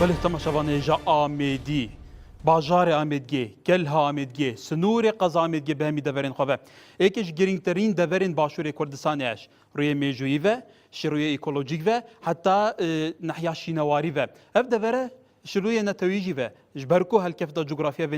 بله تماشاوان جا آمیدی باجار آمیدگی کلها آمیدگی سنور قضا آمیدگی به همی دورین خواه یکیش گرینگترین دورین باشور کردستانیش روی میجویی و شروع اکولوژیک و حتی ناحیه شینواری و اف دوره شروع نتویجی و جبرکو هالکف دا جغرافیا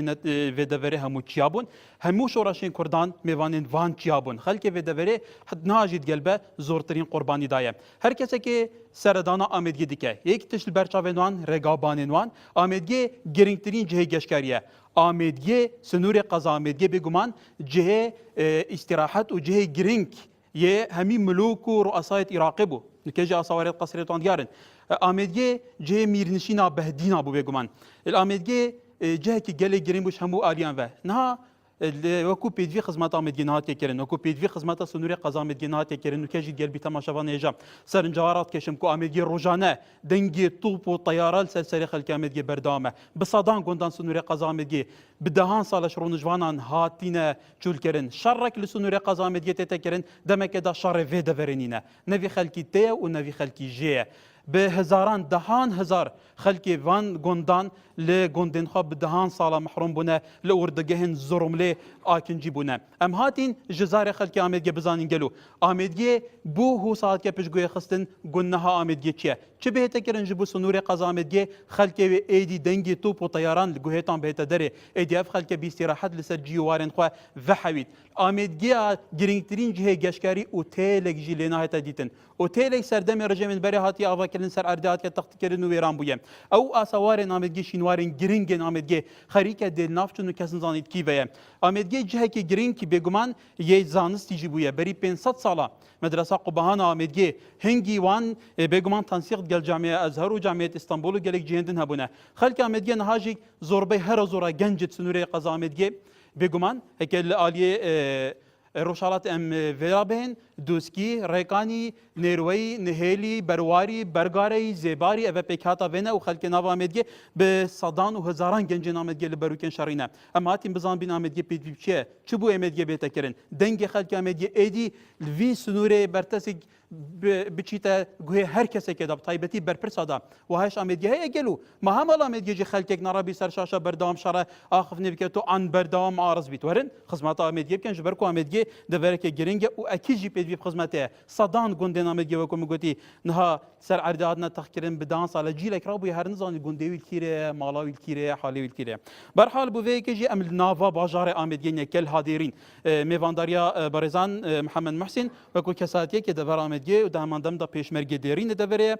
و دوره همو چیابون همو شوراشین کردان میوانین وان چیابون خلک و دوره حد ناجید گلبه زورترین قربانی دایم هر کسی که سردانا آمیدگی دیگه یک تشل برچاوان رقابانوان آمیدگی گرینگترین جهه گشکاریه آمیدگی سنور قضا آمیدگی بگمان جهه استراحت و جهه گرینگ یه همی ملوک و رؤسای عراقی بو نکجه اصوارات قصرت آن دیارن آمیدگی جه میرنشینا بهدینا بو بگمان الآمیدگی جه کی گله گرین بوش همو آلیان و نه وکو پیدوی خدمات آمیدگی نهات کردن وکو پیدوی خدمات سنوری قضا آمیدگی نهات کردن نکجه گل بی تماشاوان ایجا سرنجارات کشم کو آمیدگی روزانه دنگی توپ و طیارات سلسله خلک آمیدگی بردامه بصدان گندان سنوری قضا آمیدگی بدهان سالش رونجوانان هاتینه چول کردن شرک لسنوری قضا آمیدگی تکردن دمک دا شر وی دورینینه نوی خلکی ته و نوی خلکی جه به هزاران دهان هزار خلکی وان گندان ل گندن خواب دهان سالا محروم بونه ل اردگهن زرمله آکنجی بونه ام هاتین جزار خلکی آمیدگی بزانین گلو آمیدگی بو هو ساعت که پشگوی خستن گنها آمیدگی چیه چه بهته کرن جبو سنور قضا آمیدگی خلکی و ایدی دنگی توپ و طیران لگوهتان بهته داره ایدی اف خلکی بیستراحت لسر جیوارن خو و حوید آمیدگی گرینگترین جهه گشکاری اوتیلک جیلینا هتا دیتن اوتیلک سردم رجمن بری هاتی آوا کردن سر اردات که تخت کردن و ویران بویم او آسوار آمیدگی شینوارن گرینگ آمیدگی خریک دل نافچون کسن زانید کی ویم آمیدگی جهه کی گرینگ کی بگمان یه زانستی جیبویه بری 500 ساله مدرسه قبهان آمیدگی هنگی وان بگمان تنسیق گل جامعه ازهر و جامعه استانبول و گلک جهندن هبونه خلک آمیدگی نهاجی زوربه هر زورا گنجت سنوری قضا آمیدگی بگمان هکل آلیه روشالات ام ویرابین دوسکی ریکانی نیروی نهیلی برواری برگاری زیباری او پیکاتا وینه و خلک ناو آمیدگی به صدان و هزاران گنجین آمیدگی لبروکن شرینه اما هاتیم بزان بین آمیدگی پیدوی چیه چه بو آمیدگی بیتا کرن دنگ خلک آمیدگی ایدی لوی سنوره برتسی بچیتا گوه هر کسی که داب طایبتی برپرسادا و هاش آمیدگی های گلو ما هم آمیدگی جی خلک نرابی سر شاشه بردام شره آخف نبکه تو آن بردام عارض بیت ورن خدمات آمیدگی بکن جبر کو آمیدگی دوره که گرینگ و اکی جی پیدوی خدمته صدان گندن آمیدگی و کوم گوتی نه سر عردادنا تخکرن بدان سال جیل کرابو هر نزان گندی ویل کیره مالا ویل کیره حالی ویل کیره بر حال بو وی که جی امل ناوا باجار آمیدگی نکل هادیرین میوانداریا برزان محمد محسن و کو کساتیه که دوره و داماندم دا پیشمرگی دیرین دوره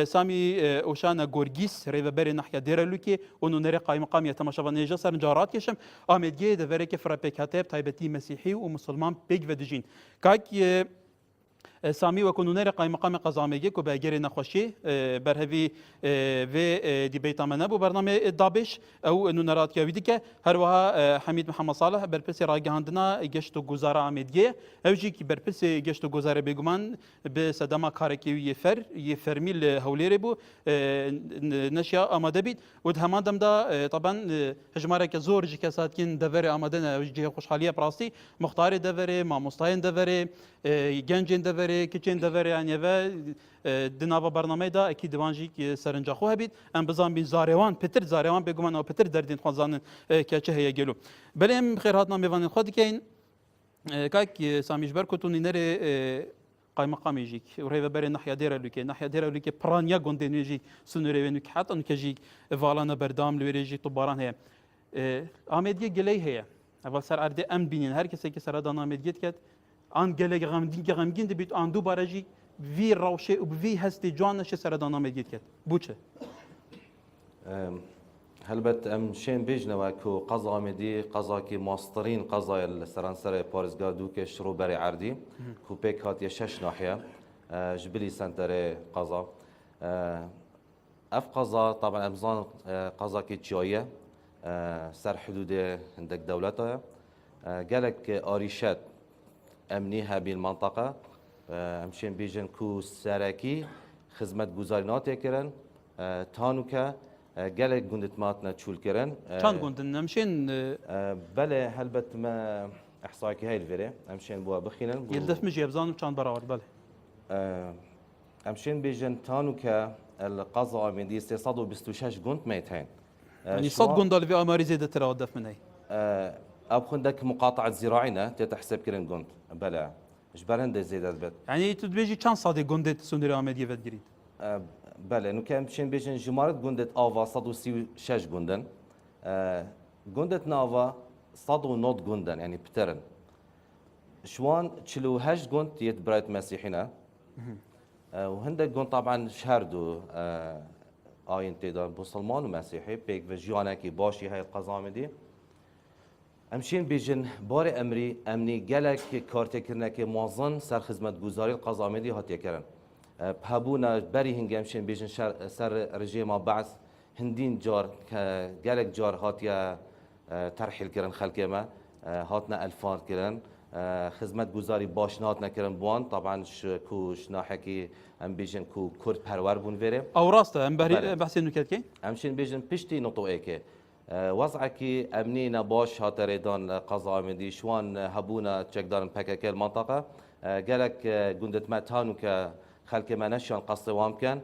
سامی اوشان گورگیس ریوبر ناحیه دیرلوکی اونو نره قایم مقام تماشاوان نجا سر جارات کشم آمیدگی دوره که فرپکاتب تایبتی مسیحی و مسلمان پیگ و دجین کاک سامی و کنونر قایم مقام قزامگی کو باگر نخوشی برهوی و دیبیت من بو برنامه دابش او نونرات که ویدی که هر وها حمید محمد صالح برپس راگهاندنا گشت و گزار آمیدگی اوجی کی برپس گشت و گزار بگمان به صدما کارکی یه فرمیل هولیر بو نشیا آماده بید و همان دم دا طبعا هجماره که زور جی کسات کن دوره آماده نه وجه خوشحالیه براستی مختار دوره ما مستعین دوره گنجین دوره کچین دوره یعنی و دناوا برنامه دا اکی دوانجی که سرنجا خواه بید ام بزان بین زاروان پتر زاروان بگومن او پتر دردین خوازان که چه هیا گلو بلیم خیر هاتنا میوانین خود کین کاک سامیش برکتونی نره قایم مقامی جیک و ریو بر ناحیه دیره لوکی پرانیا گندنی جی سنوری و نکحت ان کجی والان بردام لوری جی طباران هه آمیدگی گلی هه اول سر ارده ام بینین هر کسی که سر دان آمیدگی کرد آن گله غمگین دبیت آن دو بارجی وی روشه و وی هستی جانش سر دان آمیدگی کرد بوچه هلبت ام شين بيجنا كو قضا مدي قضا كي ماسترين قضايا السرانسر باريس غادو كش روبري عردي كو بيك هات يشش ناحيه جبلي سنتر قضا اف قضا طبعا امزان قضا كي تشويه سر حدود عندك دولتها قالك اريشات امنيها بالمنطقه امشين بيجن كو سراكي خدمت گزارینات کرن تانوكا گله گندت ماتنا چول کرن چند گندن نمشین بله هلبت ما احصائي هاي الفيري امشين بوا بخينن يلدف مجي بزانم چند برابر بله امشين بيجن تانو كا القزا آمدی 326 گند میتین يعني صد جندال في اماري زيد ترادف من هي اب خندك مقاطعة زراعينا تتحسب كرن گند بلا جبرن ده زيادة بيت يعني تدبيجي كان صادي جندت سنوري امدي فد جريد بله نو كان بشين بيجن جمارت گندت آوا 136 گندن گندت ناوا 109 گندن يعني بترن شوان 48 گند يت برايت مسيحنا وهندك گند طبعا شهردو آين تيدا مسلمان ومسيحي بيك في كي باشي هاي القزامة دي امشين بيجن باري امني جالك كارتكرنا كي موظن سر خدمت گزاري القزامة دي هاتي كرن بهبونا بري هنگ امشين بيجن سر رجيم بعث هندين جار جالك جار هاتيا ترحيل كرن خلقه ما هاتنا الفار كرن خدمت گزاری باش نهات نکردن بوان طبعا کوش ناحکی ام بیجن کو کرد پرور بون وره او راسته ام بحث انه كي امشین بیجن پشتی نطوعه که وضع کی امنی نباش هاتریدان قضا مدی شوان هبونا چک دارن پکک المنطقه گلک گندت متانو که خلک منشان قصد وام کن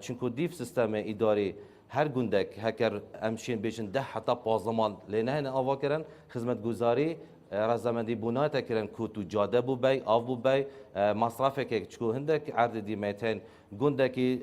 چونکو دیف سیستم اداری هر گندک هکر امشین بیجن 10 حتی 15 لینه نه آوا کردن خدمت گزاری رزمندی بنات کردن کوتو جاده بو بی آب بو بی مصرف که چکو هندک عرض دی میتین گندکی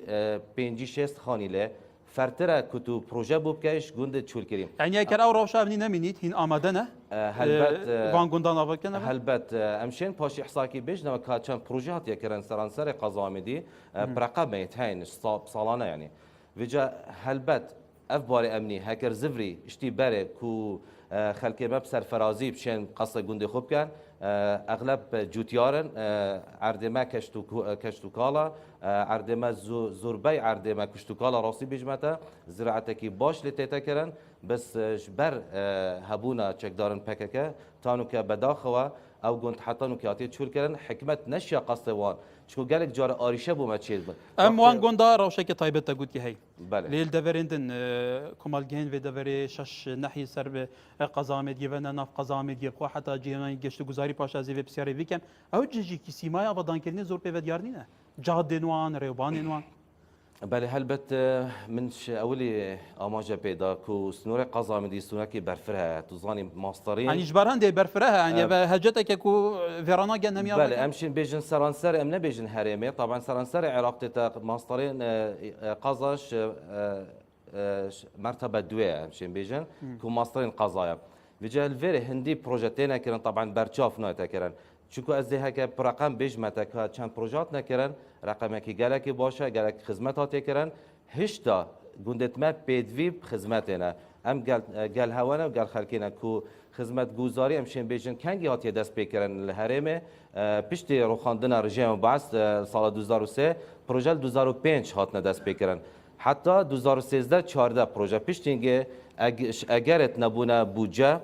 5-6 خانیله فرتره کوتو پروژه بو بکش گند چول کریم يعني اگر او روشا ابني نمينيت هين آمدنه هلبت وان گندان آوا کنه هلبت امشین پاش احساکی بیش نو که چند پروژه هات کردن سرانسر قضا مدی برقم میتین سالانه يعني وجا هلبت اف بار امنی هکر زفری اشتی بره کو خلک مب سرفرازی بشن قصه گنده خوب کن اغلب جوتیارن عردما کشتو کالا عردما زوربی عردما کشتو کالا راستی بیجمتا زراعتکی باش لتیتا کرن بس جبر هبونا چک دارن پککه تانو که بداخوا او گند حتی نو که آتی چول کردن حکمت نشیا قصد وان چکو گلک جار آریشه بو ما چیز بود ام وان گندا روشا که طایبت تگود که هی بله لیل دورندن کمال گهن و دوری شش نحی سر به قزامت گیونا ناف قزامت گیب خو حتی جیان گشت گزاری پاش از بسیاری ویکم او جیجی کی سیمای آبادان کردن زور به ودیارنی نه جاد نوان ریوبان نوان بله هلبت منش اولي اماجه بيدا كو سنور قضا مدي سنوكي برفرها تظاني ماسترين يعني جبران دي برفرها يعني هجتك كو فيرانا جن ميا بله امشين بيجن سرانسر امنا بيجن هرمي طبعا سرانسر علاقتي ماسترين قضاش مرتبه دوية امشين بيجن كو ماسترين قضايا وجا الفيري هندي بروجيتين كرن طبعا برچاف نايتا كرن چونکو از ده که رقم بیش متک چند پروژات نکردن رقمی که گلکی باشه گلک خدمت هاتی کردن هشتا گندت ما پیدوی خدمت نه ام گل هوانه و گل خلکینه کو خدمت گزاری امشین بیشن کنگی هاتی دست بکردن الهرمه پشتی روخاندن رژیم بعث سال 2003 پروژه 2005 هات دست بکردن حتی 2013 14 پروژه پشتینگه اگرت نبونه بودجه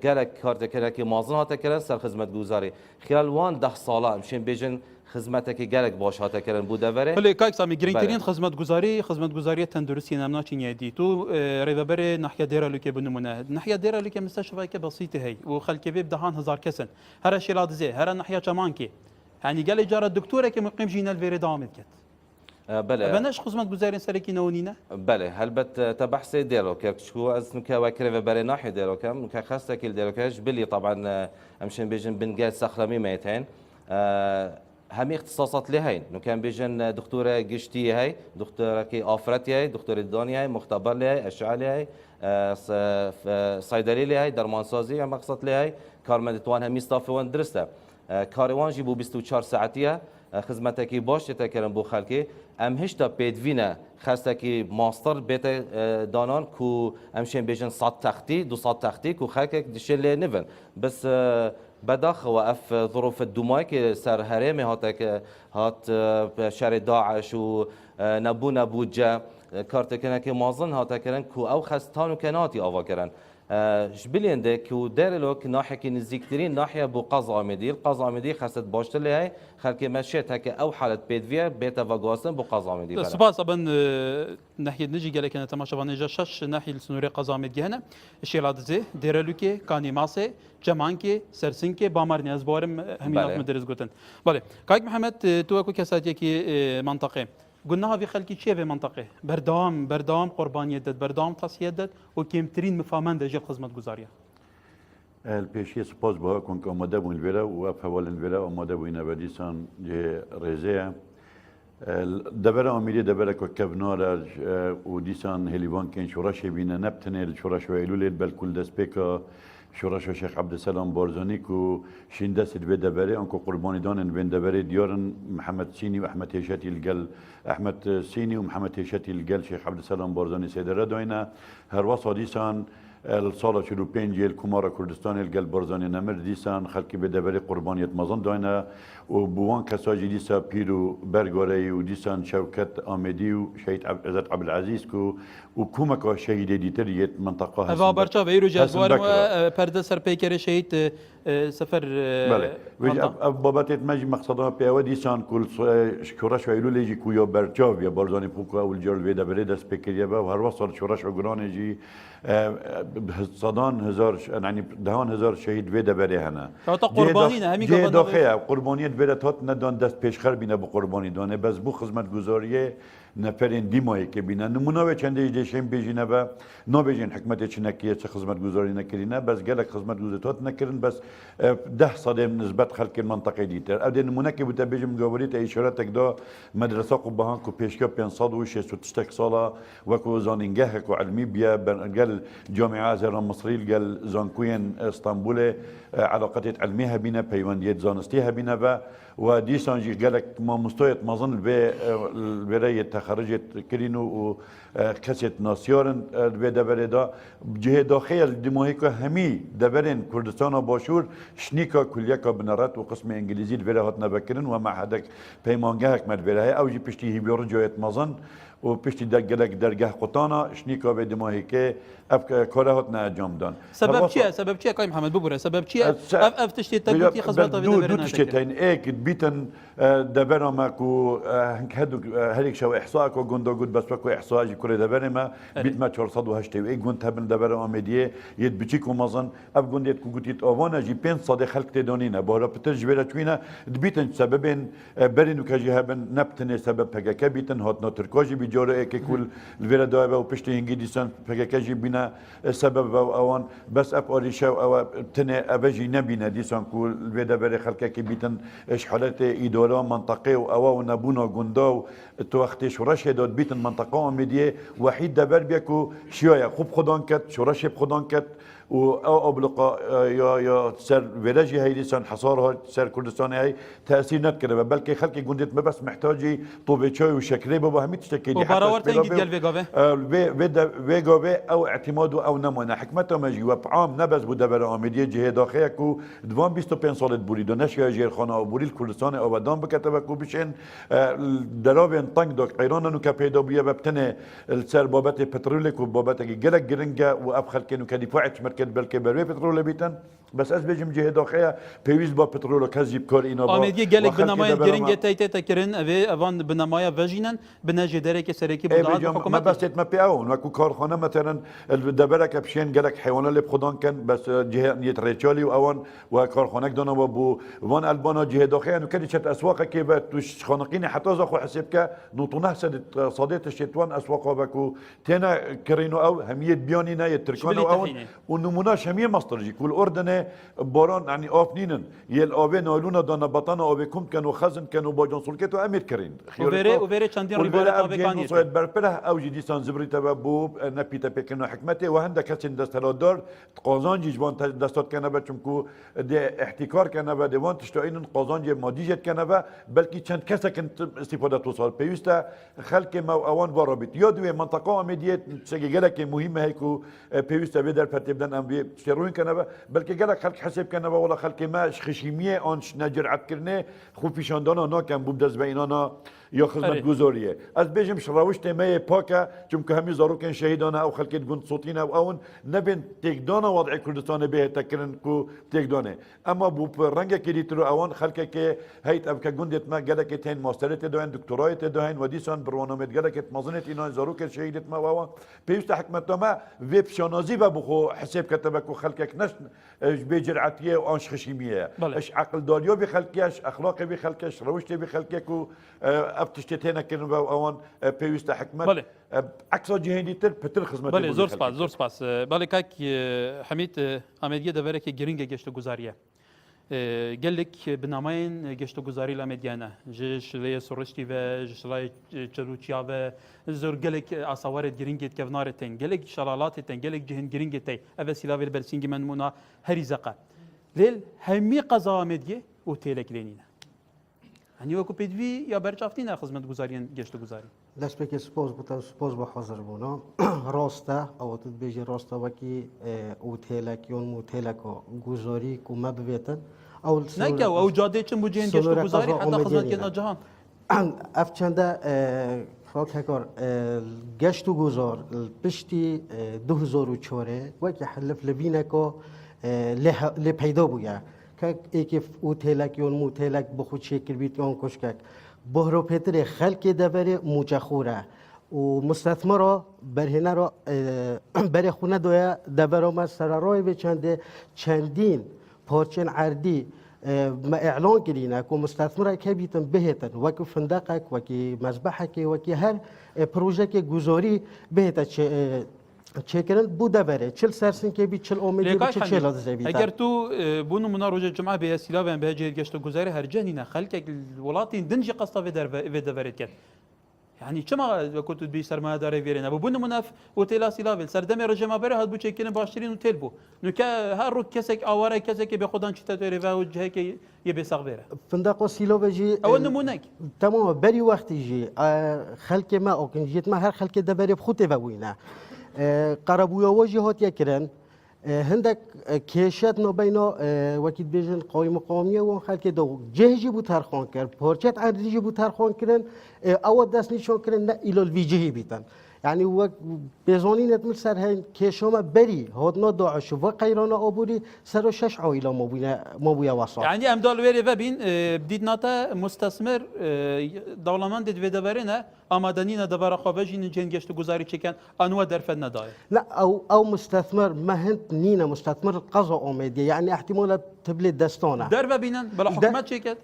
گلک کارت کنه که مازن هات کردن سر خدمت گزاری خلال وان 10 ساله امشین بیشن خدمت که گلک باش هات کردن بوده وره ولی کاک سامی گرینگترین خدمت گزاری تندرستی نمنا چینی دی تو ریوبر ناحیه دیره لوکه بنمونه ناحیه دیره لوکه مستشفى که بسيطه هي وخلك بيب دهان هزار كسن هر شيلاد زي هر ناحيه كمان كي يعني قال جار الدكتوره كي مقيم جينا الفيري دامت كت بله بناش خدمت گزاری سرکی نونینه بله هلبت تبحث ديالو شو از نكا وكرة بري ناحية ديالو كم نكا خاصة كل ديالو كاش بلي طبعا امشين بيجن بنجال سخرمي ميتين هم اختصاصات لهين نو كان بيجن دكتورة قشتي هاي دكتورة كي آفرتي هاي دكتورة داني هاي مختبر لي هاي اشعالي هاي صيدلي لي هاي درمانسازي هم مقصد لي هاي كارمدتوان هم يستافي وان درسته كاروان جيبو 24 ساعتيه خدمتکی باش تکرم بو خلکی ام هشتا پیدوینه خستکی ماستر بیت دانان کو امشین بیجن 100 تختی 200 تختی کو خلک دشل نون بس بداخ وقف ظروف الدماء که سر هرم هات شر داعش و نبو بودجه کارت کنه که مازن هات کردن کو او خستانو کناتی آوا کردن جبلينده كو دارلوك ناحية نزيكترين ناحية بو قزا مدي القزا مدي خاصة باشتر لي هاي خلك مشيت هكا او حالة بيدفيا بيتا فاغواسن بو قزا مدي سباس ابن ناحية نجي قالك انا تماشى بان شش ناحية السنوري قزا مدي هنا الشيلاد زي ديرلوكي كاني ماسي جمانكي سرسنكي بامرني ازبارم همين مدرس قلتن بالي كايك محمد تو اكو كاساتي كي منطقه قلناها في خلقي شيء في منطقه بردام قربانية دد بردام تصيد دد وكيمترين مفاهمان دجال خدمة گزارية البيشي سبوز بها كون آماده بوین الفيلا وفوال الفيلا آماده بوین بدیسان جه رزه دبر آمیری دبر که کبنار و دیسان هلیوان کن شورش بینه نبتنه شورش و ایلول بل کل دست بکا شورش شیخ عبدالسلام بارزانی کو شینده سد به دبره آنکو قربانی دانن بین دبره دیارن محمد سینی و احمد هیشتی الگل احمد سینی و محمد هیشتی الگل شیخ عبدالسلام بارزانی سیدره داینه هر واسه دیسان الصالة شلو بينجي الكمارة كردستان القلب برزاني نمر ديسان خلقي بدبري قربانية مزن داينا وبوان كساجي ديسا بيرو برغوري وديسان شوكت آمدي وشهيد عزت عبد العزيز كو وكومكا شهيد ديتريت منطقة هذا برشا بيرو جازوار پرده سر پیکر شهید سفر بله بابات مجي مقصدها بيوا ديسان كل شورش ويلو ليجي كويا برچاو يا برزاني بوكا والجرل بيدا بريدا سبيكريا با وهر وصل شورش وغران جي صدان هزار يعني دهان هزار شهيد بيدا بري هنا قربانينا همي جه داخل قربانیت بره تات ندان دست پیشخر بینه با قربانی دانه بس بو خدمت گزاریه نفرین دیمایی که بینه نمونه و چنده ایدشیم بیجینه با نبیجین حکمت چنکیه چه خدمت گزاری نکرینه بس گلک خدمت گزاری تات نکرین بس 10% نسبت خلق منطقه دیتر او نمونه که بوده بیجم گاوریت اشارتک دا مدرسه قبهان کو پیشکا 566 ساله وکو زانینگه کو علمی بیا قال جامعه زران مصری قال زانکوین اسطنبول علاقات علميها بينا بيوانديت زانستيها بينا با وديسان جي قالك ما مستويت ما ظن البراية تخرجت كرينو وكسيت ناسيارن البي دبردا جهه داخل دماهيكا همي دبرن كردستان باشور شنيكا كليكا بنرات وقسم انجليزي البرا هاتنا بكرن ومع هدك بيمانجاك مدبرها او جي بشتي هيبيور جويت مازن وبشتي دقلك درجه قطانا شنيكا بدماهيكا اب كارهات انجام دان سبب چیه کای محمد ببره سبب چیه اف تشتی تگوتی خدمت دو تشتين ايك بيتن دبر ماكو هدو هريك شو احصاء كو غوندو غود بس كو احصاء جي كل دبر ما بيت ما 408 اي غونت هبن دبر امديه يد بيتيكو مازن اب غونديت كو غوتيت اوفانا جي بين صديق خلق تدونينا بورا بترج بلا توينا بيتن سببين برينو كاجي هبن نبتن سبب بيجا بيتن هات نوتركاجي بيجور ايك كل الفيرا دايبا وبشتي هنجي ديسان بيجا بينا سبب اوان بس اب اوريشا او تنا ابجي نبينا ديسان كل الفيدا بري خلق كي بيتن اش حالات إدارة منطقة أو نبونا جنداو تو وقتی شورش داد بیتن منطقه آمدیه وحید دبر بیاکو شیای خوب خدان کرد شورش خدان کرد و او ابلقا یا سر ولاجي هاي لسان حصارها سر كردستان هاي تاثير نتكره بلكي خلقي قندت ما بس محتاجي طوبيتشاي وشكري بابا هم تشتكي لي وبراور تنجد قال فيغافي او اعتماد او نمونه حكمته ماجي وبعام نبز بدبر امديه جهه داخلكو دوام 25 سال بوريدو نشيا جيرخانه او بوريل كردستان ابدان بكتبكو بشين دراوين طنق دوك ايران انو كبيدو بيا بتنه السر بابت بترولك وبابت جلك جرنجا واب خلقي كدفاعت مركز بلكي بروي بترول بيتن بس از بجم جهه داخليه پیویز با پترول کذیب کار اینا با آمدی گلک بنمای گرینگ تایت تکرین اوی اوان بنمای وجینن بنجی داره که سرکی بود حکومت ما بس ما پیاون و کارخانه مثلا دبرک بشین گلک حیوانات لب خدان کن بس جهه نیت ریچالی و اوان و کارخانه دانا و بو وان البانا جهه داخليه انه كدي شت اسواق كي توش خانقين حتى زخو حسبك نوطونه سد صادات الشتوان اسواق بكو تنا كرينو او هميه بيانينا يتركانو او ونموناش هميه مصدرجي كل اردن باران يعني آفنينن يل آبه نالونا دانا بطانا آبه کم كانوا خزن كانوا باجان سلكت و امير كرين وفيري چندين ريبارات آبه كانيت وفيري برپره او جدي سان زبري تبابو نبيتا بكنا حكمته و هنده كسين دستلات دار قازان جيجبان دستات كنبه چمكو ده احتكار كنبه دوان تشتاين قازان جي مادي جت كنبه بلكي چند كسا كنت استفاده توصل بيوستا خلق ما اوان ورابط يادوي منطقه امديت سجلك مهمه هيكو بيوستا بدل ترتيبدن ام بي شروين كنبه بلكي قالك خلق حسب كنبه ولا خلق ما خشيميه انش نجرعت كرنه خوفيشان دانا ناكم بودز بينانا یا خدمت گذاریه از بیشم شراوش تیمه پاکه چون که همی زاروکن شهیدانه او خلقت گند صوتینه او اون نبین تکدانه وضع کردستان به تکرن کو تکدانه اما بو رنگ که دیترو اون خلقه که هیت اب که گندت ما گله که تین ماسترت دوین دکترایت دوین و دیسان برنامه گله که مازنت اینا زاروکن شهیدت ما او پیوست حکمت ما وب شنازی و بخو حساب كتبك وخلقك نش بجرعتيه وانش خشيميه بله. اش عقل داريو بخلقش اخلاقي بخلقش روشتي بخلقك و ابتشتينا كنوا اون بيوست حكمت بله. عكس جهندي تر بتر خدمت بله زور سپاس زور سپاس بله کاک حمید آمدگی دوره که گرینگ گشت گذاریه گلک بنامین گشت گذاری لامدیانه جش لی سرشتی و جش لی چروچیا و زور گلک آسوارت گرینگت کفنارتن گلک شلالاتتن گلک جهن گرینگتی اوسیلا ویل برسینگ من منا هریزقه لیل همی قضا آمدگی و تیلک لینینه يعني وكو بيدفي يا برشافتين خدمت گزارين گشت گزاري دست بکی سپاس با حاضر بونا راسته او تو بیجی راسته وکی اوتیلک یون موتیلک و گزاری کو ما ببیتن او نكا او جاده چن بوجين گشت گزاري حتى خدمت كنا جهان اف چنده فاک هکار گشت و گزار پشتی 2004 وکی حلف لبینه که لی پیدا بویا که ایک اوتیلک یون موتیلک بخود شکل بیت یون کشکک بهرو پتر خلق دبر موچخوره و مستثمر برهنه را بر خونه دویا دبر ما سرارای به چندین پارچن عردی ما اعلان کردیم که مستثمر که بیتن بهتن وکی فندقک وکی مذبحک وکی هر پروژه که گذاری بهتن چکرن بوده بره چل سرسن که بی چل امیدی بی چل لازم بیتن اگر تو بونو منا روز الجمعه به سیلا و به جهت گشت گزاري هر جهنينا خلك الولاتي دنجي قصه في دبرت كت يعني كما كنت بي سرمایه داری ویرنا بونو مناف اوتيلا سیلا سردم رجما بره هاد بو چکین باشترین اوتيل بو نو که هر رو کسک اواره کسک به خودان چتا توری و وجهه که یه بساق بره فندق و سیلو بجی اول نمونك تمام بری وقتی جی خلک ما او کنجیت ما هر خلک دبر بخوت و وینا قربویا وجه هات یکرن هندك كيشات نو بينو وكيد بيجن قوي مقاوميه و خلك دو جهجي بو ترخون كر پورچت عرضي بو ترخون كرن او دست نشون كرن لا الى الوجهي بيتن يعني و بيزوني نتمل سر هين كيشوما بري هودنا داعش و قيرانا ابوري سر شش عائله مبويا وصا يعني ام دال ويري وبين بديت ناتا مستثمر دولمان دد ودبرنا آمادنين دبر خوابجين جن گشت گزاري چكن انو درفن نداي لا او مستثمر ما هنت نينا مستثمر قضاء اوميديا يعني احتمال تبلي دستانه در وبينن بلا حكومات چكت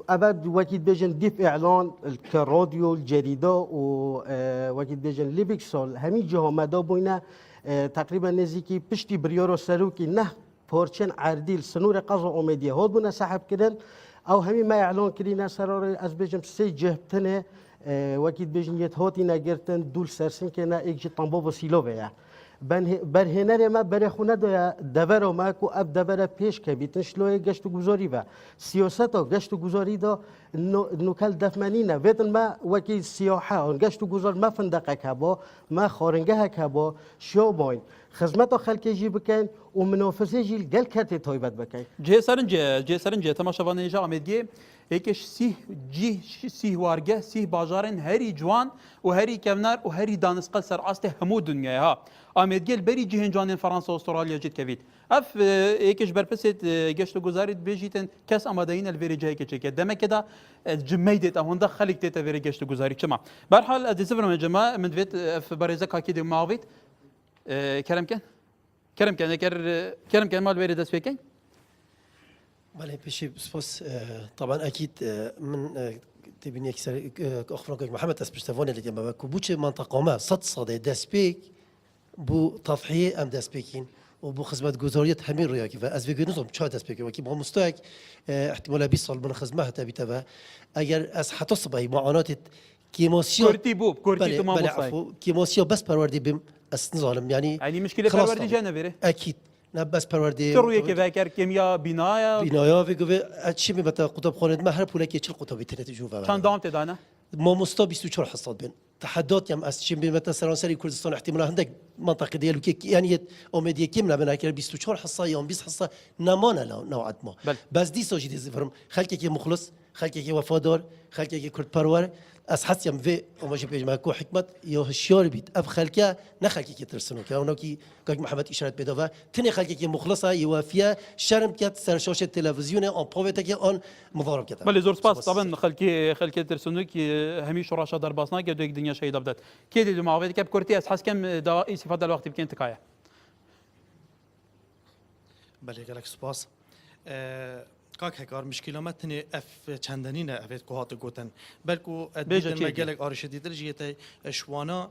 ابد وكيد بيجن ديف اعلان الراديو الجريده و وكيد بيجن ليبكسول همي جهه مدا بوينه تقريبا نزيكي بشتي بريورو سروكي نه پورچن عرديل سنور قضاء اوميديا هود بنا سحب كدن او همي ما اعلان كرينا سرار از بيجم سي جهتنه وكيد بيجن يتهوتي ناگرتن دول سرسن كنا ايك طنبو وسيلو بيا برهنه ما بر خونه دویا دبر ما کو اب دبر پیش که بیتن شلوی گشت گذاری و سیاست و گشت گذاری دا نوکل دفمنینه ویدن ما وکی سیاحه اون گشت گذار ما فندقه که با ما خارنگه که با شو باین خدمت خلک جی بکن و منافسه جی گل کرتی تایبت بکن جه سرنجه تماشاوانه جا آمدگی ایکش سیه وارگه سیه باجارن هری جوان و هری کمنار و هری دانسقل سر اصل همو دنیا ها آمدگی بری جهان جوان فرانسه و استرالیا جد کوید اف ایکش برپسید گشت گذارید بیجیتن کس آمادهین الوری جایی که چکه دمه کدا جمیدت هوندا خلق تیت وری گشت گذاری چما برحال ادیسفرم جما من دویت اف بارزه کاکی دی معاوید کرم كان مال ويري داس فيكي بله بشي سبوس طبعا اكيد من تبيني اكثر اخفرك محمد داس بشتفوني اللي جنبك كوبوتش منطقه ما صدصه داس بيك بو تضحيه ام داس بيكين وبو خدمه جزوريه همين رياكي فاز فيجنوزم تشا داس بيكي وكي بو مستوى احتمال بيصل من خدمه تبي تبع اگر از حتصبه معاناه كيموسيو كورتي بوب كورتي تمام عفوا كيموسيو بس بروردي بم استنظالم يعني مشكله پروردی جانا بره اكيد نه بس پروردی تروی که فکر کیمیا بنایا و گوه چی می بتا قطب خانه ما هر پوله که چل قطبی تنت جوفا چند دام تدانه ما مستا 24 حصاد بين تحدات يم اس چیم بمثلا سرانسری کردستان احتمال هندك منطقه ديالو كي يعني اوميديا كيمنا بنا كير 24 حصه يوم 20 حصه نمانه نوعا ما بس دي سوجي دي زفرم خلكي كي مخلص خلكي كي وفادار خلكي كي كرد پرور از حسیم و اوماجی پیجما کو حکمت یا هشیار بید اب خلکه نه خلکی که ترسنو که اونا کی که محمد اشارت بده و تنی خلکی که مخلصه یوافیه شرم کرد سر شاشه تلویزیون آن پاوته که آن مضارب کرد بله زور سپاس طبعا خلکی ترسنو که همیشه راشا در باسنا که دوی دنیا شهید ابدت کی دی معاوضه که کورتی از حس کم دا استفاده الوقت بکن تکایه بله گلک سپاس کاک هکار مشکل ما تنی اف چندنینه افت کوهات گوتن بلکو بیجا دیدن چی مگلک آرشدی درجیت شوانا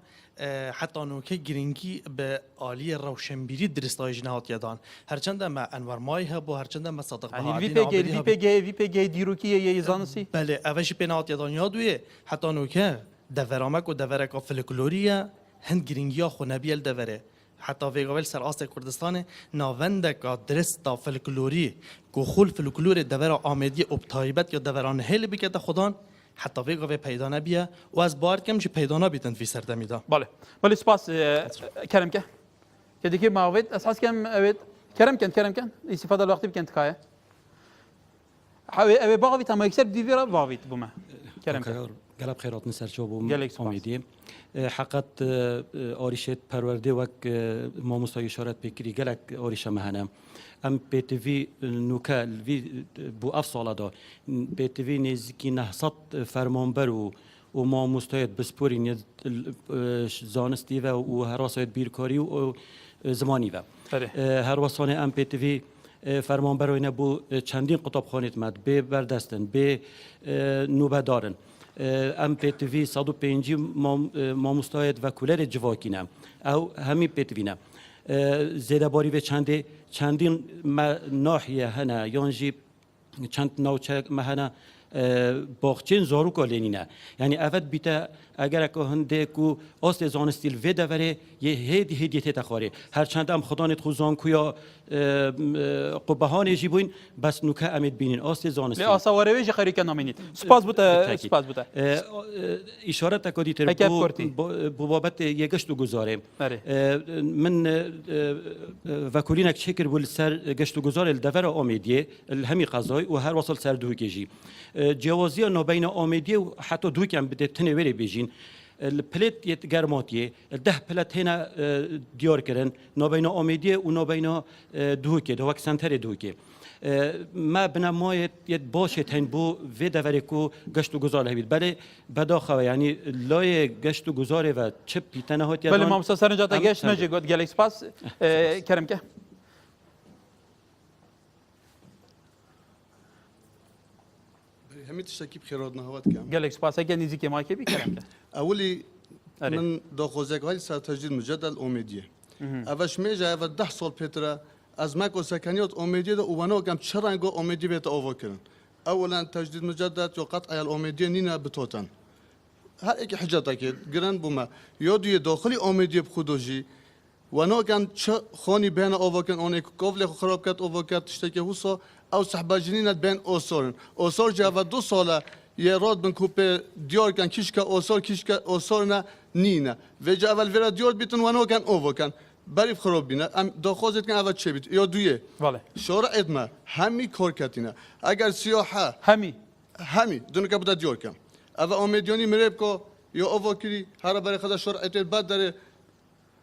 حتی نوکه گرینگی به عالی روشنبیری درستایج نهات یادان هرچند ما انوار مای هبو هرچند ما صادق يعني بهادین في بي جي ديروكيه يزانسي بله اوش بنات یادان یادویه حتی نوکه دورامک و دورک فلکلوریه هند گرینگیا خو نبیل دوره حتی ویگاول سر آست کردستان ناونده که درست تا فلکلوری که خول فلکلور دور آمدی ابتایبت یا دوران هل بکده خودان حتی ویگاول پیدا نبیه و از بار کم چه پیدا نبیتن فی سردمیدا بله سپاس كرم كه كديكي ما ويت اساس كم اويت كرم كان استفاده الوقت بكنت كايه حاوي ابي باغي تما يكسر دي فيرا باغي بما كرم كه قلب خيرات نسر شوبو قالك سپاس. امیدی حقت آریشت پرورده وک ما مستای اشارت بکری گلک آریش مهنم ام پی تی وی نوکا وی بو افصال دا پی تی وی نزدیکی 900 فرمانبر و ما مستعد بسپورین زانستی و حراست بیرکاری و زمانی و هر وسانه ام پی تی وی فرمانبر اینا بو چندین قطبخانه مد به بردستن به نوبه دارن ام پی تی وی 105 ما مستعد و کولر جواکینم او همین پی تی وی نه زیاده باری و چندین ناحیه هنا یانجی چند نوچه مهنا باغچین زارو کالینینا یعنی اول بیتا اگر که هنده کو آست زانستیل و دوره یه هدیه تخواره هرچند هم خدا نت خوزان کویا قبهان جیبوین بس نوکه امید بینین آست زانستیل لا اصوره ویجی خیری که نامینید سپاس بوده اشاره تکادی تر بو بابت یگشت و گزاره من وکولینک شکر بول سر گشت و گزار الدوره آمیدیه الهمی قضای و هر وصل سر دو کیجی جوازی نابین آمیدیه و حتی دو کم بده تنویری بیجین البلت يتجرماتيه ده بلت هنا ديار كرن نابين آمیدیه و نابين دوكي ده وقت سنتر دوكي ما بنا ما يد باشه تين بو في دوريكو گشتو گزار هبيد بله بداخل يعني لای گشتو گزاره و چپ تنهات بله ما مسافر نجات گشت نجی گفت گلکس پاس کرم که همي تشتكي بخيرات نهوات كام گلکس پاس اگه نیزی که ما که بی کرم که اولي من داخوزك هاي ساعة تجديد مجدد الأوميدية أفش ميجا أفا 10 سال بيترا از ماكو سكنيات أوميدية ده وبنو كم شرانجو أوميدية بيت أوفكرن أولا تجديد مجدد وقطع الأوميدية نينا بتوتن هر ايك حجتك جران بوما يودي داخلي أوميدية بخدوجي ونو كان خوني بين أوفكن أونيك كوفلي خراب كات أوفكات تشتكي هوسا أو سحباجنين بين أوسورن أوسور جاوا 2 ساله یه راد بن کوپه دیار کن کیشکا اوسار نه نینه و جا اول ورا دیار بیتون ونو کن اوو کن بریف خراب بینه ام داخوزت کن اول چه بیت یا دویه شورا ادما همی کار کتینه اگر سیاحه همی دونه که بوده دیار کن اول آمیدیانی مرب که یا اوو کری هر برای خدا شورا اتل بعد داره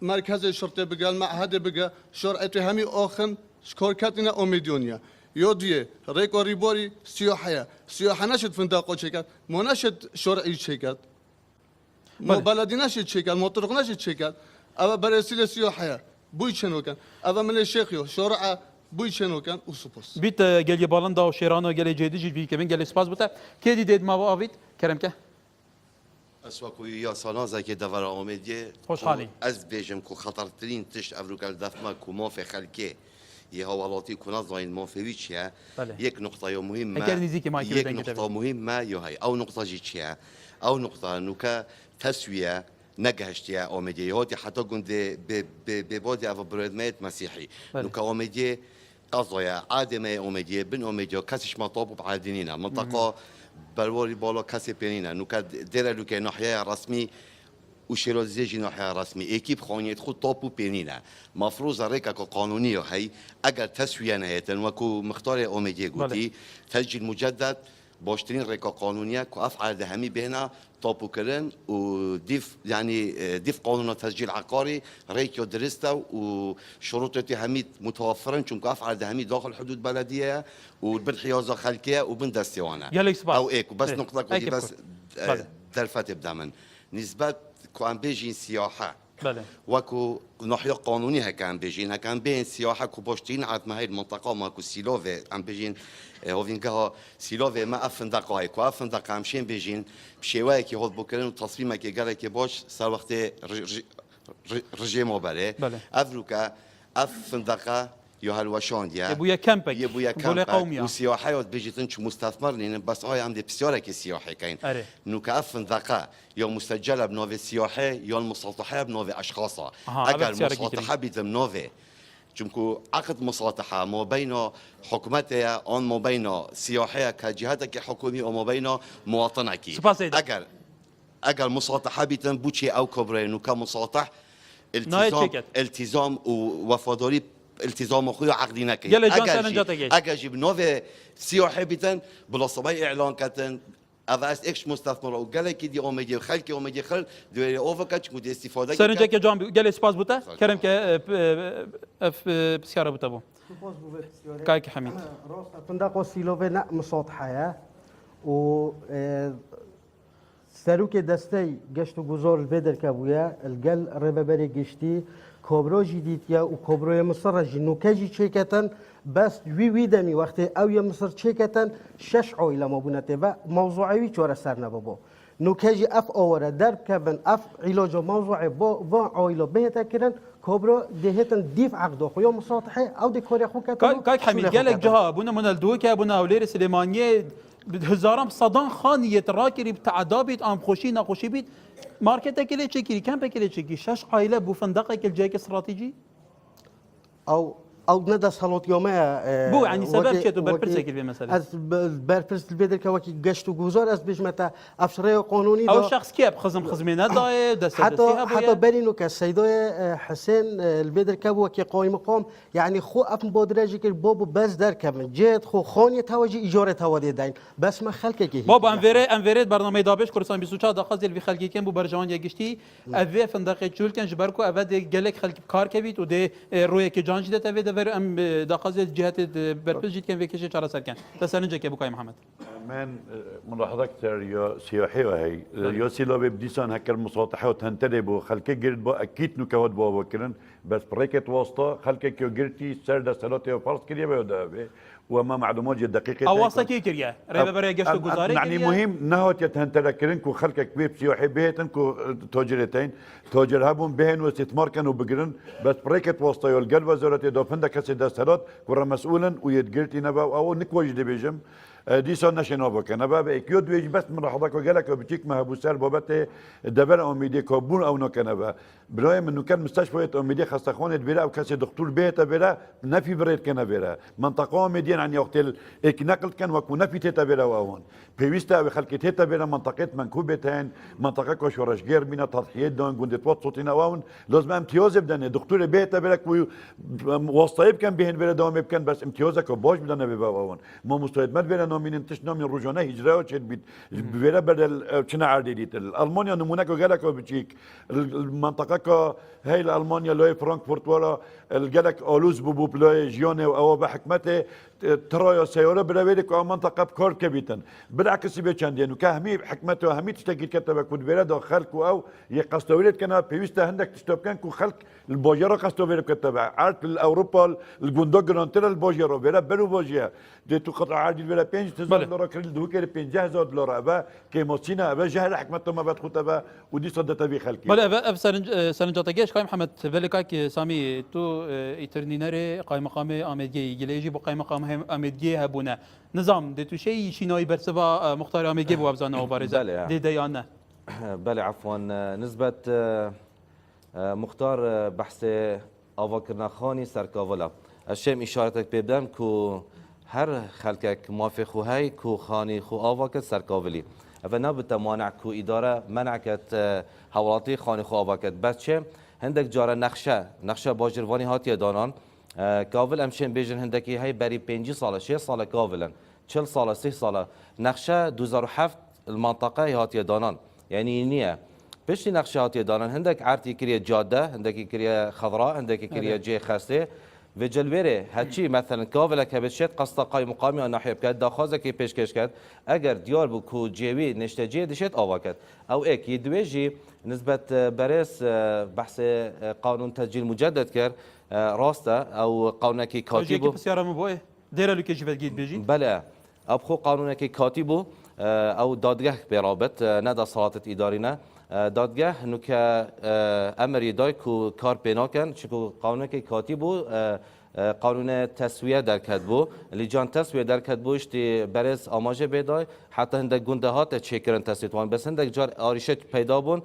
مرکز شرطه بگه معهد بگه شورا اتل همی آخن کار کتینه آمیدیانیه يوديه ريكو ريبوري سياحة نشد فندقو شيكات مو نشد شرعي شيكات مو بلدي نشد شيكات مو طرق نشد شيكات أبا برسيل سياحة بوي شنو كان أبا من الشيخيو شرعة بوي شنو كان وسبوس بيت جالي بالندا وشيرانو جالي جديد بي كمان جالي سباس بوتا كيدي ديد ما وافيت كرم كه اسواکو یا سالازه که دور آمدیه خوشحالی از بیشم کو خطرترین تشت افروکال دفما کو ما في خلکه یه حوالاتی کنات زاین مافوی چیه یک نقطه مهمه یک نقطه مهمه یا هی او نقطه جی چیه او نقطه نوکا تسویه نگهشتیه آمدیهاتی حتی گنده به بادی او برادمیت مسیحی نوکا آمدیه قضایه عادمه آمدیه بن آمدیه کسیش مطابو بعدینینه منطقه برواری بالا کسی پینینه نوکا دیره لوکه ناحیه رسمی وشيرازيجي ناحية رسمي اكيب خونيت خود طابو بينينا مفروض ريكا قانونية هي اگر تسوية نهاية وكو مختار اوميديا قوتي تسجيل مجدد باشترين ريكا قانونية كو افعال دهمي بينا طابو كرن وديف يعني ديف قانون تسجيل عقاري ريكيو درستا وشروطتي همي متوفرن چونكو افعال دهمي داخل حدود بلدية وبن حيازة خلقية وبن دستيوانا او ايكو بس نقطة كودي بس دلفت بدمن نسبة كوان بيجين سياحة بله وكو ناحية قانونية كان بيجين هكان بين سياحة كوبوشتين عاد ما هي المنطقة ماكو سيلوفي عم بيجين هوفينكا سيلوفي ما أفندق هاي كو أفندق عمشين بيجين بشيواي كي هود بوكرين وتصميمه كي قال كي بوش صار وقت رجيمو بالي أفروكا أفندقة يهالوشانديا يبويا كامبك يبويا كامبك وسياحة بيجي تنش مستثمر لأن بس هاي عندي بسيارة كسياحي كاين نو كأفندقة يا مسجلة بنوفي سياحي يا المسطحة بنوفي أشخاصها أجل مسطحة بنوفي چونكو عقد مصالحة ما بين حكومتها أو ما بين سياحية كجهاتك حكومية أو ما بين مواطنك أجل مصالحة بيتم بوشي أو كبرين وكمصالح التزام ووفاداري التزام خويا عقدينا كي أجل جيب نوفي سياحي بيتن بلا صباي إعلان كتن أفاس إكش مستثمر وقال لك دي أوميدي خلك أوميدي خل دوري أوفكاتش مودي استفادة سرنجا كي جام قال سباس بوتا كرم ك بسيارة بوتا بو كايك حميد راس فندق سيلوفي نا مساطحة و سروك دستي قشتو جزار البدر كابويا الجل ربابري قشتي كبرى جديدية وكبرى مصر جنو كجي شيكتن بس وی دمی وقتی او یا مصر شيكتن 6 عائله ما بونته و موضوعی چور سر نبابو نو کجی اف اوره درب کبن اف علاج موضوعي با عائله بهتا کردن كبرى دهتن ديف عقده خويا مساطحه او ديكوري خو كتن كاك حميد قالك جها بونا من الدوكه بونا اولير سليمانيه هزارم صدان خانيه راكري بتعدابيت ام خوشي ناخوشي بيت ماركت كلي تشكي كامب كلي تشكي 6 عائله بو فندقك الجايك استراتيجي او ندى صالوت يومها بو يعني سبب كتو بربرسك في مثلا از بربرس البدر كواكي قشتو جوزار از بجمتا افشريه قانوني او شخص كيب خزمينات داي حتى برينو كالسيدوي حسين البدر كابو كي قايم مقام يعني خو اف مبادرجي كي بابو بس در كم جيت خو خانيه توجي ايجار توادي داين بس ما خلكه كي بابا انفيريت برنامج دابش كورسان 24 دقائق ديال في خلقي كان بو برجوان يغشتي افي فندقه چول كان جبركو افدي قالك خلق كار كبيت ودي رويه كي جانجي ده ver ام دقائق جهات بربز جيت كان في كشي شارع سركان تسرنجا كي ابو كاي محمد من ملاحظة كتير يا سياحية وهي يا سيلا ببديسان هكر المساطحة وتنتدبوا خلك جرد بو أكيد نكود بو وكرن بس بريكة واسطة خلك كيو جرتي سرد سلاتي وفرص كريه بيودا وما معلومات دقيقة أو واسطة كي كريه ريبا بري قشتو جزاري يعني مهم نهوت يتهنتر كرن كو خلك كبيب سياحي بيتن كو تاجرتين تاجر هبون بهن واستثمار كانوا بقرن بس بريكة واسطة يلقل وزارة دافندا كسي دسترات كورا مسؤولا ويتجرتي نبا أو نكوج دي بيجم دیسان نشنا بکنه و به اکیود ویج بس من حدا کو گله کو بچیک محبوس سر بابت دبر امیدی کابون او نکنه و برای من کان مستشفى امیدی خستخانه بره او کسی دکتر بیت بره نفی برید کنه بره منطقه امیدی عن وقت اك نقل كان وكو نفي تيتا بلا واون بيويستا وخلك تيتا بلا منطقه منكوبتين منطقه كوشورش غير من تضحيات دون قند توصلتنا واون لازم امتياز بدنا دكتور بيتا بلا كو وسطيب كان بهن بلا دوام كان بس امتيازك باش بدنا ببا واون ما مستعد ما بلا من انتشنا من رجونا هجره وشد بلا بدل شنا عديديت المانيا نمونك قالك بتشيك المنطقه هاي المانيا لوي فرانكفورت ولا الجلك اولوز بوبو بلاي جيوني او بحكمته ترايا سياره بلويدك او منطقه بكار كبيتن بالعكس بيتشاندين وكاهمي حكمته اهميه تشتكي كتب كود بلاد خلق او يقستوليت كان بيوستا عندك تشتوب كان كو خلق البوجرا قستوبير كتب عارف الاوروبا الجندوق جرانتر البوجرا بلا بلو بوجيا دي تو قطع عادل بلا 5 دولار كريل دوكر 50 دولار ابا كيموسينا ابا جهل حكمته ما بدخل ابا ودي صدت بي خلقي بلا سرنجاتاگيش قايم محمد فلكاك سامي تو ايترنينري قايم مقام امدجي يجي بقايم مقام امدجي هبونا نظام دتو شيء شيناي برسبا مختار امدجي بو ابزانه وبارزه دي ديانا بله عفوا نسبة مختار بحث آواکرنا خانی سرکاولا الشيء اشارتك ببدم كو هر خلقك موافق هاي كو خاني خو آواکر سرکاولی و نبت مانع كو اداره منعكت حوالاتي خاني خو آواکر بس چه هندك جاره نقشه باجروانی هاتي دانان کاول امشن بیجن هندکی های بری 5 ساله 6 ساله کاولن 40 ساله 30 ساله نقشه 2007 المنطقه هاتي دانان يعني نيه بشتي نقشه هاتي دانان هندك عرتي كريه جاده هندك كريه خضراء هندك كريه جي خسته و جلوره هچی مثلا کاولا که بشید قصد قای مقامی آن ناحیه بکرد داخوازه که پیشکش کرد اگر دیار بو کو جیوی نشتجی دشت آوا کرد او ایک یدویجی نسبت برس بحث قانون تسجیل مجدد کرد راسته او قانون که کاتبو بسیار مبوه دیره لو که جوید گید بیجی بله ابخو قانون که کاتبو او دادگاه برابط ندا صلات اداری نه دادگاه نو که امری دای کو کار پینا کن چکو قانون که کاتبو قانون تسویه در کتبو لیجان تسویه در کتبو اشتی برس آماجه بیدای حتی هندک گنده هات چکرن تسویتوان بس هندک جار آریشه پیدا بون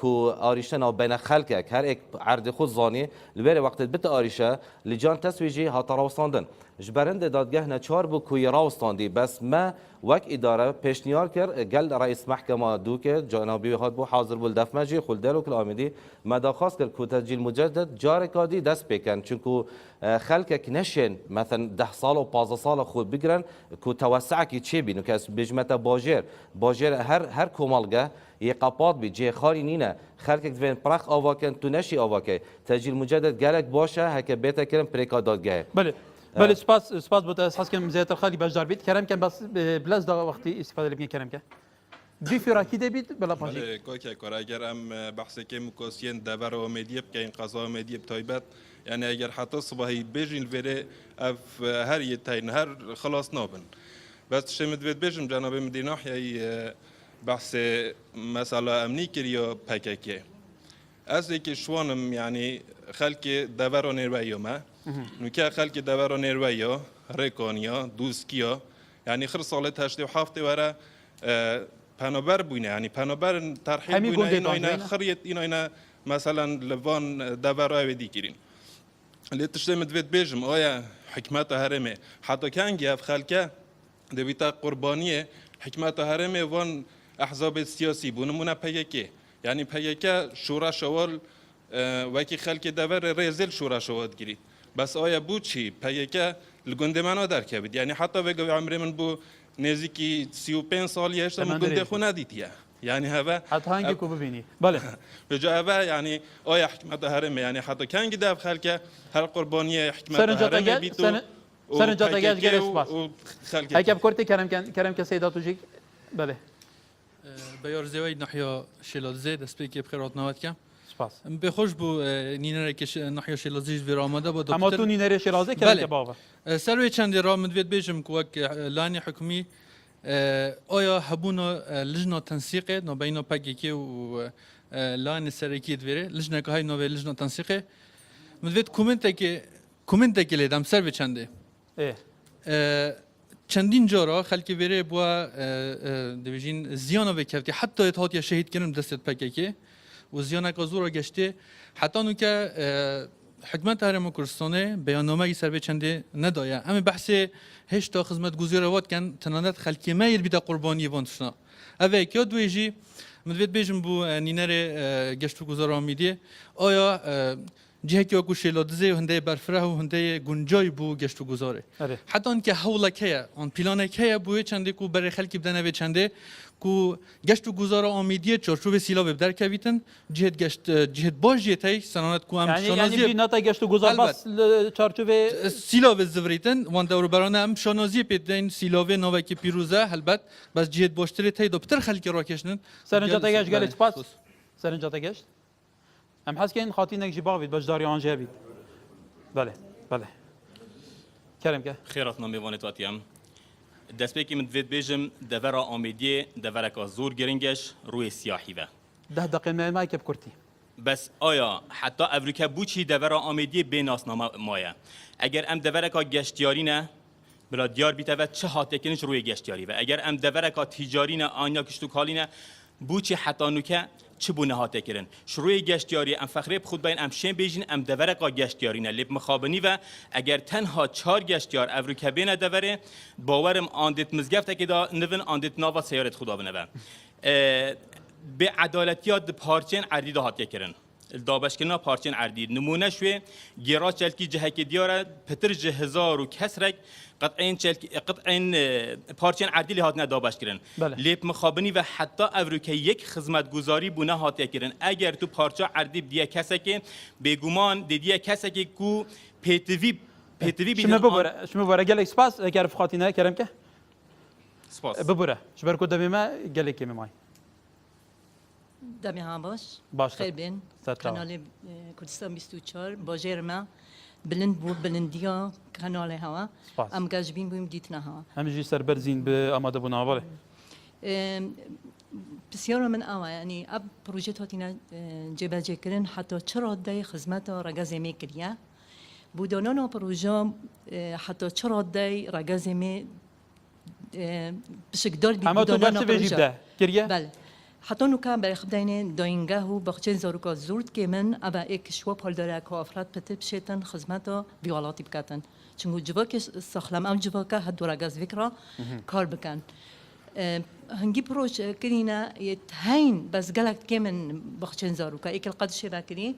کو آریشه نا بین خلق هر یک عرض خود زانی لبیر وقت بت آریشه لیجان تسویجی هات راوستاندن جبرند دادگاه نچار بو کوی راوستاندی بس ما وک اداره پیشنهاد کرد گل رئیس محکمه دو که جنابی هات بو حاضر بول دفمجی خلدلو کل آمیدی ما درخواست کرد کو تسجیل مجدد جار کادی دست بکن چونکو خلقك نشن مثلا 10 سال و 15 سال خود بگیرن کو توسع کی چی بینو که بجمت باجر هر کومالگه یقاپات بی جه خاری نینه خلقك دوین پرخ آواکن تو نشی آواکه تسجیل مجدد گلک باشه هک بیت کرن پریکا دادگاه بله سپاس بوده اساس کنم زیاتر خالی باجدار بید کرم کن بس بلاز دا وقتی استفاده لبین کرم کن دی فراکی ده بید بلا پاجی بله کوکی کار اگر ام بحث که مکاسین دبر و مدیب که این قضا مدیب تایبت یعنی اگر حتی صبحی بیجین وره اف هر یه تاین هر خلاص نابن بس شمد بید بیجم جناب مدینه بحث مسئله امنی کریا پککه از اینکه شوانم یعنی خلق دبر و نیرویا ما نوکه خلق دبر و نیرویا رکانیا دوسکیا یعنی خر سالت هشت و هفته وره پنابر بوینه یعنی پنابر ترحیب بوینه اینا خریت اینا مثلا لوان دبرای دیگرین لیتشته مدوید بیجم آیا حکمت هرمه حتی کنگی اف خلقه دویتا قربانیه حکمت هرمه وان احزاب سیاسی بونمونه پیگه یعنی پیگه شورا شوال وکی خلق دبر ریزل شورا شواد گیرید بس آیا بو چی پیگه لگنده منو در که بید یعنی حتی وگوی عمر من بو نزدیکی 35 سالی هشتا مگنده خو ندیدیه یعنی هوا حتی هنگی کو ببینی بله به جای هوا یعنی آیا حکمت هرمه یعنی حتی کنگی دف خلق هر قربانی حکمت هرمه بیتو سرنجا تگاج گره سپاس هیچ بکرتی کرم که سیداتو جیک بله بیار زیوی نحیا شلازه دست به که بخیرات نواد کم سپاس به خوش بو نینره که نحیا شلازه ویر آمده بود اما تو نینره شلازه کرم که بابا سروی چند را مدوید بیجم که وک لانی حکومی آیا هبونا لجنه تنسیقه نبینا پگیکی و لانی سرکی دویره لجنه که های نوی لجنه تنسیقه مدوید کومنت که لیدم سروی چنده چندین جارا خلکی ویره بوا دویجین زیانا وکفتی حتی اتحاد یا شهید کنم دستت پگیکی و زیانا که زورا گشته حتی نو که حکمت هرم کردستانه بیاننامه سروی چنده ندایا اما بحث هشتا خدمت گزارشات کن تنانت خلکی مایر بیدا قربانی وانتشنا اوه که دویجی مدوید بیجم بو نینره گشت گزار آمیدی آیا جهه که اکو شیلادزه و هنده برفره و هنده گنجای بو گشت گزاره حتی آن که حوله که آن پیلانه که بوی چنده کو برای خلکی بدنه و چنده کو گشت گزار آمیدی چارچوب سیلا بدر کویتن جهت باش جهتی سنانت کو هم شنازی یعنی نتا گشت گزار بس چارچوب سیلا و زوریتن وان دور برانه هم شنازی پیدن سیلا و نوای که پیروزه البته بس جهت باشتری تای دو بتر خلکی را کشنن سرنجا تگاش گلت پاس سرنجا تگاش هم حس که این خاطی نگی باقید بجداری آنجا بید بله کرم که خیرات نامی وانت واتیم دست به که مدوید بیجم دورا آمیدی دورا که زور گرنگش روی سیاحی و 10 دقیقه ما که بکرتی بس آیا حتی افریقا بوچی دورا آمیدی بیناسنامه مایه اگر ام دورا که گشتیاری نه بلا دیار بیته و چه حاطه کنش روی گشتیاری و اگر ام دورا که تیجاری نه آنیا کشتو کالی نه بوچی حتی نوکه چه بونه هاته کرن شروع گشتیاری ام فخریب خود بین ام شین بیجین ام دورقا گشتیاری نه لب مخابنی و اگر تنها 4 گشتیار افریقا بین دوره باورم آندت مزگفت که دا نون آندت ناوا سیارت خدا بنه به عدالتیات پارچین عدید هاته کرن دابشکردنا پارچین عردی نمونه شوی گیرا چلکی جهک دیاره پتر جهزار و کسرک قطعین پارچین عردی لی هاتنه دابشکردن لیپ مخابنی و حتی افریقا یک خدمتگزاری بونه هاتیه کردن اگر تو پارچه عردی دیگه کسی که بگومان دیگه کسی که کو پیتوی شما ببره گل اسپاس اگر فخاتینه کرم که سپاس ببره شبر کو دمی ما گل کی میمای دمی ها باش خیر بین کانال کردستان 24 با جرما بلند بود بلندیا کانال هوا ام گاجبین بیم دیتنا هوا همجی سر برزین به آماده بودن اوله بسیار من آوا یعنی اب پروژه تاتینا جبه جکرن حتی چرا دای خدمت رگازی میکریا بودانان پروژه حتی چرا دای رگازی می بشکدار بی بودانان پروژه بله حتی نوکا برای خداینه داینگاه و بخشن زاروکا زورد که من ابا ایک شوا پال داره که افراد پته بشتن خدمتا بیوالاتی بکاتن چون جوا که سخلم ام جوا که حد رگاز فکر کار بکن هنگی پروژه کرینا یتهین بس گلک که من بخشن زاروکا ایک القدش باکری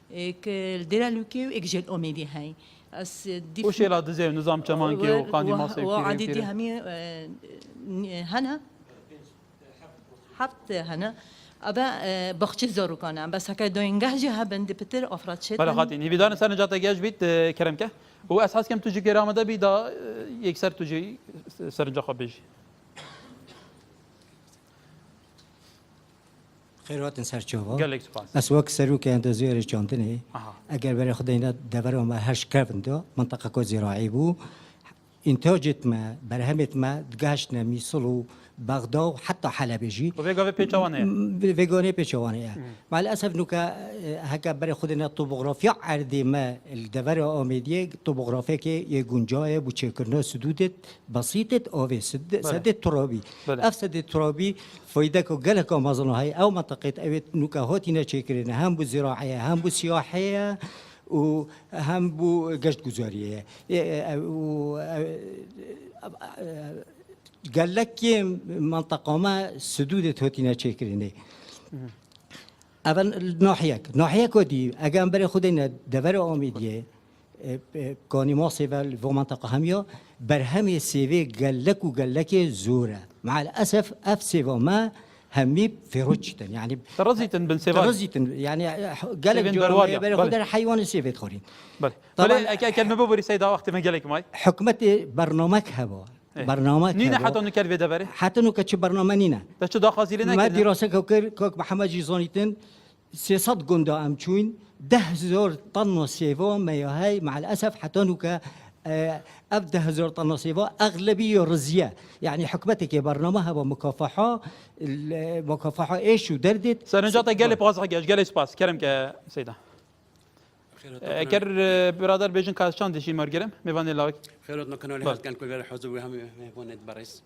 ایک الدرالوکی و ایک جل امیدی هاي وش يلا دزي نظام كمانكي وقاني مصري وعدي دي همي هنا حتى هنا ابا بخش زارو كان بس هكا دوينجه جها بند بتر افراد شت بلا خاطر ني بدان سنه جات جاش بيت كرمكه هو اساس كم تجي كرامه ده بيدا يكسر تجي سرنجا خبيجي خیرات سرچوبا گلک سپاس از وقت سروک اندازه‌اش جاندنه اگر برای خداینا دور ما هرش کردند منطقه کو زراعی بو انتاجت ما برهمت ما دگاشت نمیسلو بغداد حتى حلبجي وفيغا بيتشوانيا فيغوني بيتشوانيا مع الاسف نوكا هكا بري خدنا الطبوغرافيا عردي ما الدفر اوميديه طبوغرافيا كي يغونجاي بوتشكرنا سدودت بسيطه او سد ترابي افسد الترابي فايدك قالك امازون هاي او منطقه اويت نوكا هوتينا تشكرنا هم بزراعيه هم بسياحيه وهم بو قشت جزاريه قال لك منطقة ما سدودة هوتينا تشكريني أبن ناحية ودي أجام بري خدينا دفر أميدية كوني مصيبة في منطقة همية برهمي سيفي قال لك زورة مع الأسف أف سيفا ما همي في روتشتن يعني ترزيتن بن سيفا ترزيتن يعني قال لك بري خدينا حيوان سيفي تخورين طبعا كلمة بوري سيدا وقت ما قالك ماي حكمة برنامج هوا برنامج نينا حتى نكر في دبره حتى نكتش برنامج نينا بس شو داخل زيلنا ما دراسة كوك محمد جيزانيتن 600 جندا أمشون 10,000 طن سيفا ما هاي مع الأسف حتى نكا أبدا 10,000 طن سيفا أغلبية رزية يعني حكمتك برنامجها ومكافحة مكافحة إيش ودردت سنجاتا قال بغاز حاجة قال سباس كلام كسيدة اگر برادر بیشن کارشان دیشی مرگرم میوانی لاک خیرات نکنالی هست کن کل حضور هم میوانید برایس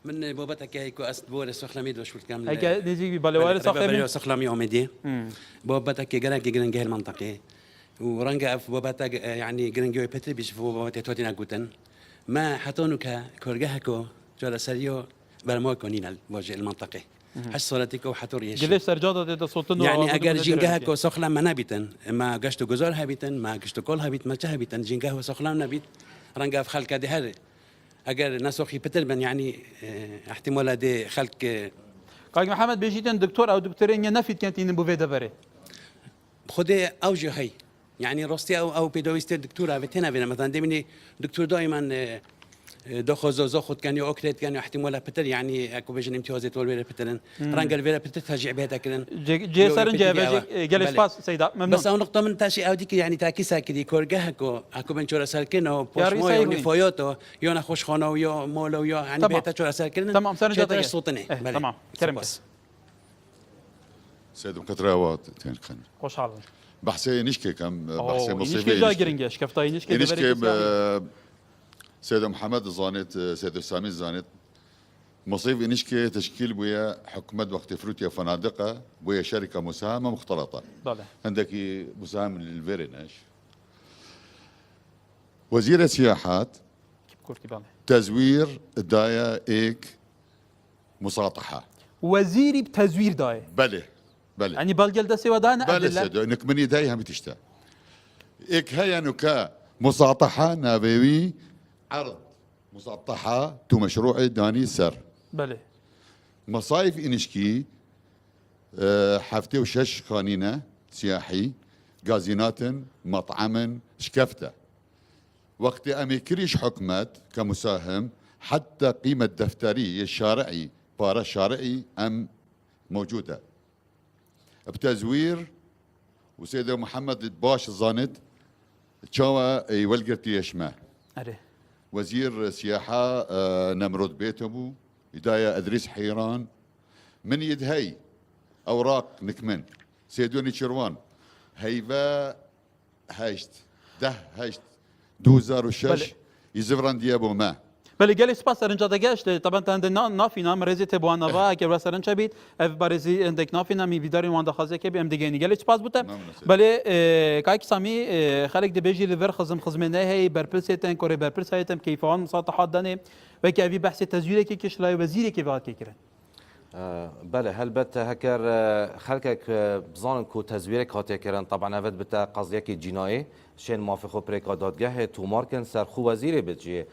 من بابتك هيكو أستبور سخلامي دوش ولت كامل هيك نيجي بالوالد سخلامي سخلامي أمدي بابتك جرانك جرانجه المنطقة ورانجا في بابتك يعني جرانجه بتري بيشوفوا بابتك توتينا قوتن ما حطونك كورجهكو جل سريو بالموكونين الوجه المنطقة حش صورتك وحتوريش قليش سرجادة ده صوتنا يعني أجر جنجهكو سخلام ما نبيتن ما قشتو جزار هبيتن ما قشتو كل هبيت ما هبيتن جنجه وسخلام نبيت رانجا في خلق ده هذا اگر نسوخي بتلبن يعني احتمال دي خلق قايق محمد بيجيتن دكتور او دكتورين نفيد كانت ينبو في دبره خدي اوجه هي يعني روستي او بيدويستر دكتوره بتنا بينا مثلا دمني دكتور دائما دخوزو زخد كان يوكلت كان احتمال بتر يعني اكو بيجن امتيازات والوير بترن رانجل فيرا بتر ترجع بهذا كلن جي سرن جي جلس باس سيدا ممنون بس او نقطه من تاشي اوديك يعني تاكيسا كدي كورجهكو اكو بنشور سالكنو بوشمو يوني فويوتو يونا خوشخانه ويا مولو ويا يعني بيتا شور سالكن تمام سرن جاتك صوتني تمام كرم سيد مكتراوات تين خن خوش حال بحثي نشكي كم بحثي مصيبه نشكي جايرنجش كفتاي نشكي سيد محمد زانت سيد سامي زانت مصيف إنشكي تشكيل بويا حكومة وقت فروتيا فنادقة بويا شركة مساهمة مختلطة عندك مساهم للفيريناش وزير السياحات تزوير دايا إيك مساطحة وزيري بتزوير دايا بله بله يعني بالجل دسي ودانا بله أدلة سيدو انك من يدي هم تشتا إك هيا نكا مساطحة نابوي عرض مسطحة تو مشروع داني سر بله مصايف إنشكي حفتي وشش خانينة سياحي غازينات مطعم شكفتة وقت أمي كريش حكمت كمساهم حتى قيمة دفتري الشارعي بارا شارعي أم موجودة بتزوير وسيدة محمد باش الزانت تشاوى يولقرتي يشمه أري وزير سياحة نمرود بيتبو هداية أدريس حيران من يدهي أوراق نكمن سيدوني شروان هيبا هشت هشت 2006 يزفران ديابو ما بله جالي سباس سرنجا دگشت طبعا تند نافی نام رزی تبوان نوا که بر سرنجا بید اف برزی اندک نافی نمی بیداری وان دخازه که بیم دیگه گالي سپاس بوده بله کاک سامی خالق دی بیجی لور خزمنه هی برپلسیتن کوری برپلسیتم کیفان مساطحات دنه و که ابي بحث تزوير کی کشلای وزیر کی واد کی کرن بله هلبت هكر خلقك بزانن كو تزويرك هاتي كرن طبعا هفت بتا قضية جنائي شين موافقو بريكا دادگاه تومار كن سر خو وزيري بتجي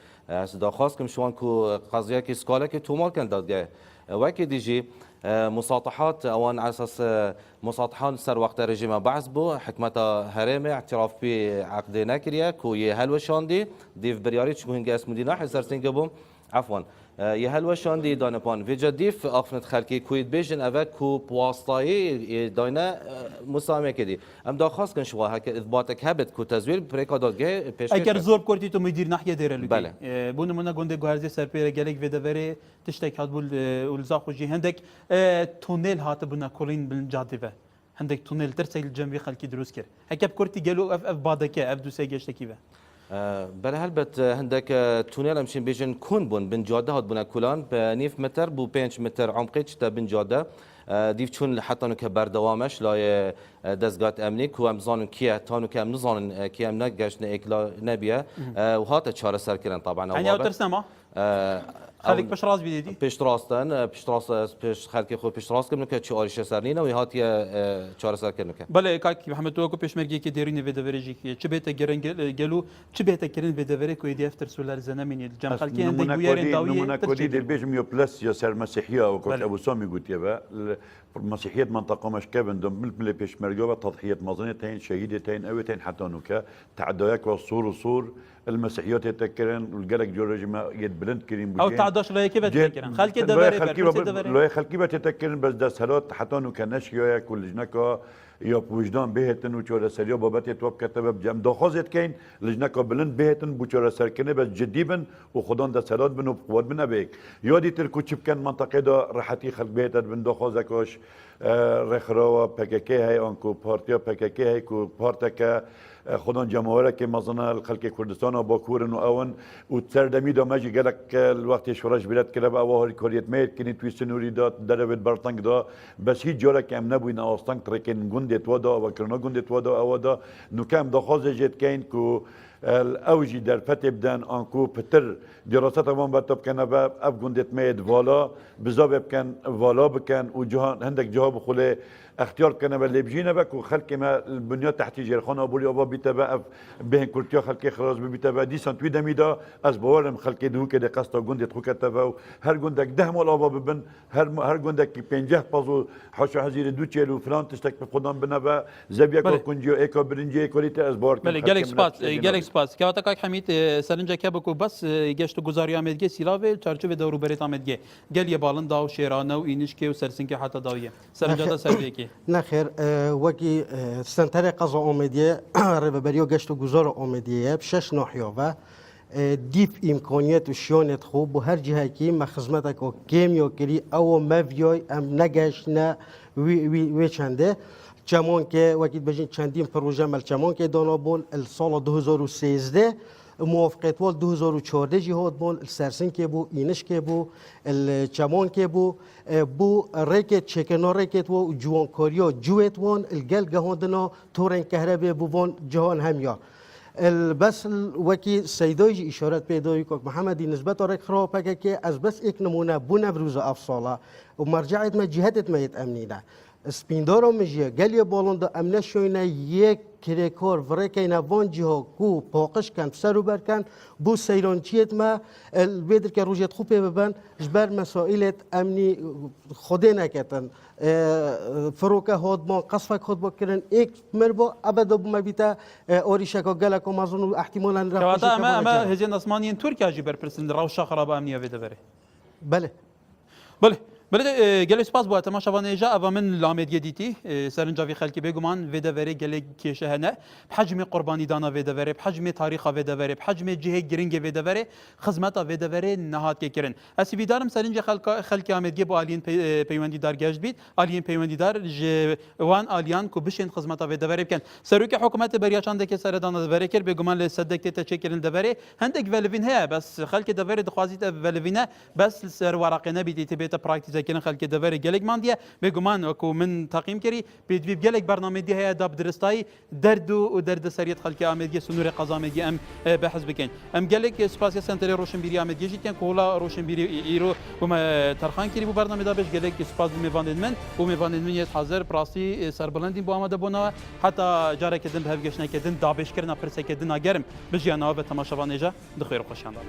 دا خاص كم شوان كو قضية سكالا كي تومار كن دادگاه وكي ديجي مساطحات اوان على اساس مساطحات سر وقت رژیم بعث بو حکمت هرم اعتراف به عقد نکریه کو یه هلوشاندی دیو بریاری چون هنگ اسم مدینه حسر سنگ بوم عفوا یه هلوشاندی دانپان و جدیف افنت خلکی کوید بیشن اوه کو پواستایی داینا مسامه کدی ام دا خاص کن شوا هک اثباتک هبت کو تزویر پریکا دادگاه پیش اگر زور کردی تو مدیر ناحیه دیره لگی بله بون منا گنده گوهرزی سرپیره گلک و دوره تشتک هات بول ولزا خوشی هندک تونل هات بنا کلین بن جاده هندك تونل ترسل الجنبي خلكي دروس كر هكا بكرتي قالوا اف بعدك اف دوسي جشتكي به بله هلبت هندك تونل امشين بيجن كون بن جاده هات بنا كولان بنيف متر بو 5 متر عمقي تا بن جاده دیو چون حتی نو که بردوامش لای دزگات امنی کو ام زانن کیه تانو که ام نزانن که ام نگشت اکلا نبیه و هات چاره سر کردن طبعا يعني ترسمه خليك باش راس بيدي پیش راستن پیش راست پیش خلق خود پیش راست کنم که چه آریش سرنینه و هات یه چاره سر کنم که بله کاک محمد تو کو پیش مرگی که دیرینه و دوریجی که چه بهت گرن گلو چه بهت کرن و دوری کو دی افتر سولار زنامین جام خلقی اندی گویرن داویه نمونه کدی در بیش میو پلاس یا سر مسیحیه و کوت ابو سامی گوتیه با مسيحية منطقة مش كابن دم مل بيش مرجوبة تضحية مظنتين شهيدتين أوتين حتى نوكا تعدايك والصور المسيحيات يتذكرن والجلك جورج ما يتبلند كريم أو تعداش لا كيف تذكرن خلك دبري لا خلكي بتذكرن بس ده سلات حتى نوكا نشيا كل جنكا يا بوجدان بهتن وشورا سريا بابت يتوب كتب بجام داخازت كين لجنكا بلند بهتن بوشورا سركنه بس جديبن وخدان ده سلات بنو بقوات بنا بيك يادي تركو تشيب كان منطقة ده راحتي خلق بهتن بن داخازكاش رخراوا پککی های آنکو پارتیا پککی های کو پارتکا خودان جماهره که مثلا الخلق کردستان با کورن و اون و تردمی دا ماجی گلک الوقت شورش بلد کرده با اوهر کوریت میت کنی توی سنوری داد دربت برتنگ دا بس هیچ جاره که ام نبوین آستانگ ترکن گندت ودا و کرنا گندت ودا اودا نو کم دا خواز جد کین کو الأوجي در فتح بدن أنكو بتر دراسات ما بتوب كان باب أفجندت ميد فالا بزاب كان فالا بكان وجهان عندك جواب خله اختيار كان باللي بجينا بك وخلك ما البنيات تحت جيرخانة أبولي أبا بيتبع بين كرتيا خلك خلاص بيتبع دي سنتوي دميدا از بوارم خلك دهو كده قصة جندت خوك تبعو هر جندك دهم ولا أبا ببن هر جندك بينجح بازو حشو حزير دوتشيل وفلان تشتك بقدام بنبا زبيك وكنجيو إيكا برنجي كوريتا از بوار بله جالك سپاس که وقتا حمید سرنجا که بکو بس گشت گزاری آمدگی سیلاوه چارچوب دورو بريت آمدگی گل یه بالن داو شیرانه و اینش که و سرسن که حتی داویه سرنجا دا سر که نخیر وکی سنتر قضا آمدگی رببریو گشت گزار آمدگی بشش ناحیه و دیف امکانیت و شیانت خوب و هر جهه که مخزمتک و کیمیا کری او مفیای ام نگشت نه وی چنده چمان که وقت بجین چندین پروژه مل چمان که دانا بول سال 2013 موافقت وال 2014 جهاد بول سرسن که بو اینش که بو چمان که بو رکت چکنا رکت و جوان کاریا جویت وان الگل گهاندنا تورن کهربه بو وان جهان همیا بس وکی سیدای اشارت پیدایی که محمدی نسبت رک خراب که از بس یک نمونه بو نبروز افصاله و مرجعت ما جهتت ما يتأمنينا سپیندارا میجیه گلی بالند امنه شوینه یک کرکور ورکینا وانجی ها کو پاقش کن سرو برکن بو سیرانچیت ما البدر که روجت خوبه ببن جبر مسائلت امنی خوده نکتن فروکه هاد ما قصفک هاد با کرن ایک مربا ابدا بو مبیتا اوریشکا گلک و مازون احتمالا کواتا اما هزین اسمانیین ترکیه جی برپرسند روشا خراب امنیه ویده بره بله بله گلی سپاس بوده ما شوانه جا اوا من لامدیه دیتی سرنجاوی خلکی بگمان ویده وره گلی کیشه هنه بحجم قربانی دانا ویده وره بحجم تاریخ ویده وره بحجم جهه گرینگ ویده وره خدمت ویده وره نهاد که کرن اسی بیدارم سرنج خلکی آمدگی با آلیین پیوندی دار گشت بید آلیین پیوندی دار وان آلیان کو بشین خدمت ویده وره بکن سروک حکومت بریاچان دکه سردان وره کر بگمان لصدق تشکرن دوره هندک ولوین هه بس خلک دوره دخوازیت ولوینه بس سر ورقه نبیدی تبیت پراکتیز كنا خلك دفر جلك مانديا بيجمان وكو من تقييم كري بيدبي جلك برنامج دي هي داب درستاي دردو ودرد سريت خلك آمدية سنور قزامدية أم بحث بكين أم جلك سباسيا سنتري روشن بيري آمدية جيتين كولا روشن بيري إيرو وما ترخان كري بو برنامج دابش جلك سباس ميفاندمن وميفاندمن يتحضر براسي سربلندين بو آمده بونا حتى جارة كدن بهفجشنا كدن دابش كرنا فرسة كدن أجرم بجيانا بتماشى فانيجا دخير وخشان دار